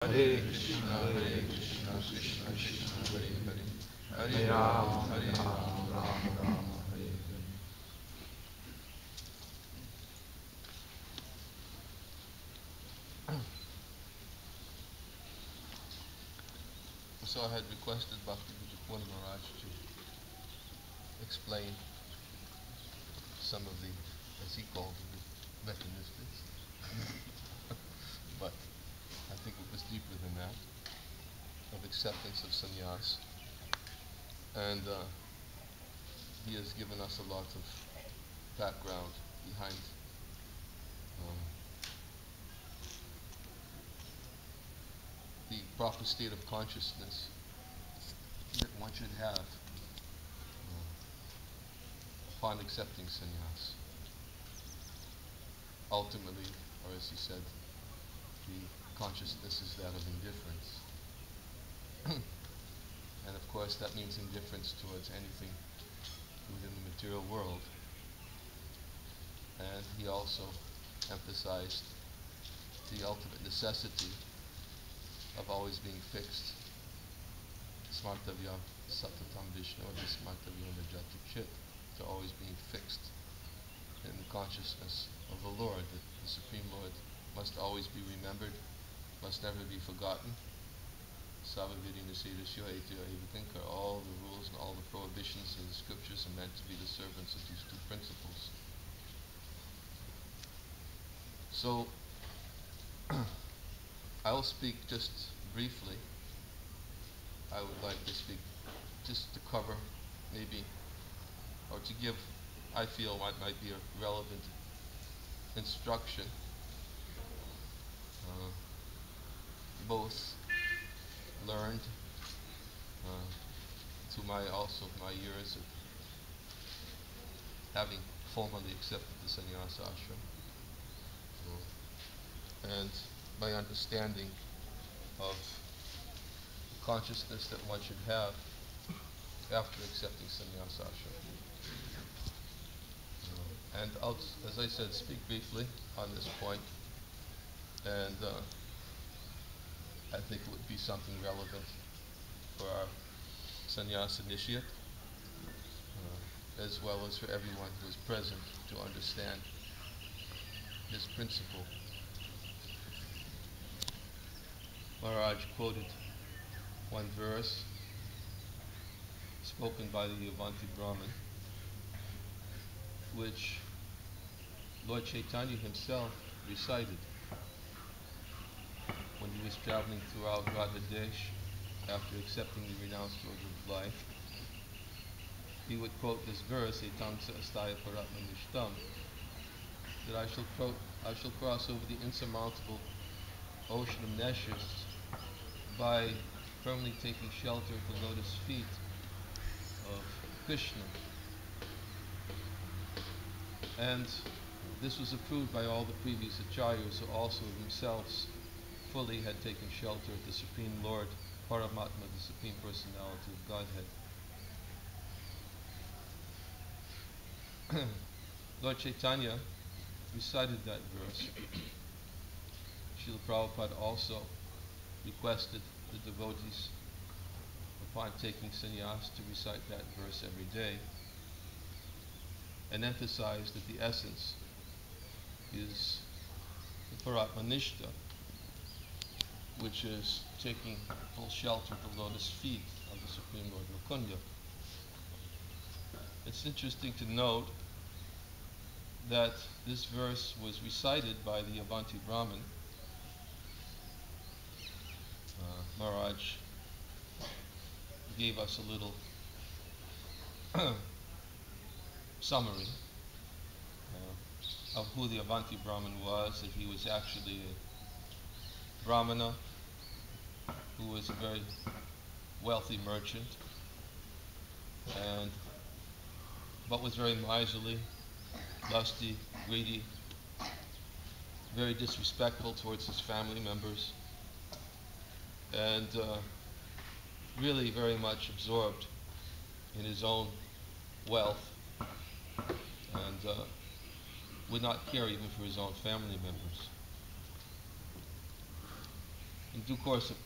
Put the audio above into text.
Hare Krishna, Krishna Krishna, Hare Hare, Hare Ram, Ram Ram, Hare Hare. So I had requested Bhakti Pujapur Maharaj to explain some of the, as he called it, the mechanistics. But I think it was deeper than that, of acceptance of sannyas. And he has given us a lot of background behind um, the proper state of consciousness that one should have upon accepting sannyas. Ultimately, or as he said, the consciousness is that of indifference. And of course that means indifference towards anything within the material world. And he also emphasized the ultimate necessity of always being fixed, smartavya satatam vishnu, or smartavya najati chit, to always being fixed in the consciousness of the Lord, that the Supreme Lord must always be remembered, must never be forgotten. All the rules and all the prohibitions of the scriptures are meant to be the servants of these two principles. So, I will speak just briefly. I would like to speak just to cover maybe, or to give, I feel, what might be a relevant instruction, both learned to my years of having formally accepted the sannyasa ashram, and my understanding of the consciousness that one should have after accepting sannyasa ashram. And I'll, as I said, speak briefly on this point, and I think it would be something relevant for our sannyas initiate, as well as for everyone who is present to understand this principle. Maharaj quoted one verse spoken by the Avanti Brahmin, which Lord Chaitanya himself recited when he was traveling throughout Radhadesh after accepting the renounced road of life. He would quote this verse, Etangsa astaya paratmanishtam, that I shall cross over the insurmountable ocean of nescience by firmly taking shelter at the lotus feet of Krishna. And this was approved by all the previous acharyas, who also themselves fully had taken shelter at the Supreme Lord, Paramatma, the Supreme Personality of Godhead. Lord Chaitanya recited that verse. Srila Prabhupada also requested the devotees, upon taking sannyas, to recite that verse every day, and emphasized that the essence is the Paratmanishta, which is taking full shelter at the lotus feet of the Supreme Lord Mukunda. It's interesting to note that this verse was recited by the Avanti Brahmin. Maharaj gave us a little summary of who the Avanti Brahmin was, that he was actually a Brahmana who was a very wealthy merchant, but was very miserly, lusty, greedy, very disrespectful towards his family members, and really very much absorbed in his own wealth, and would not care even for his own family members. in due course of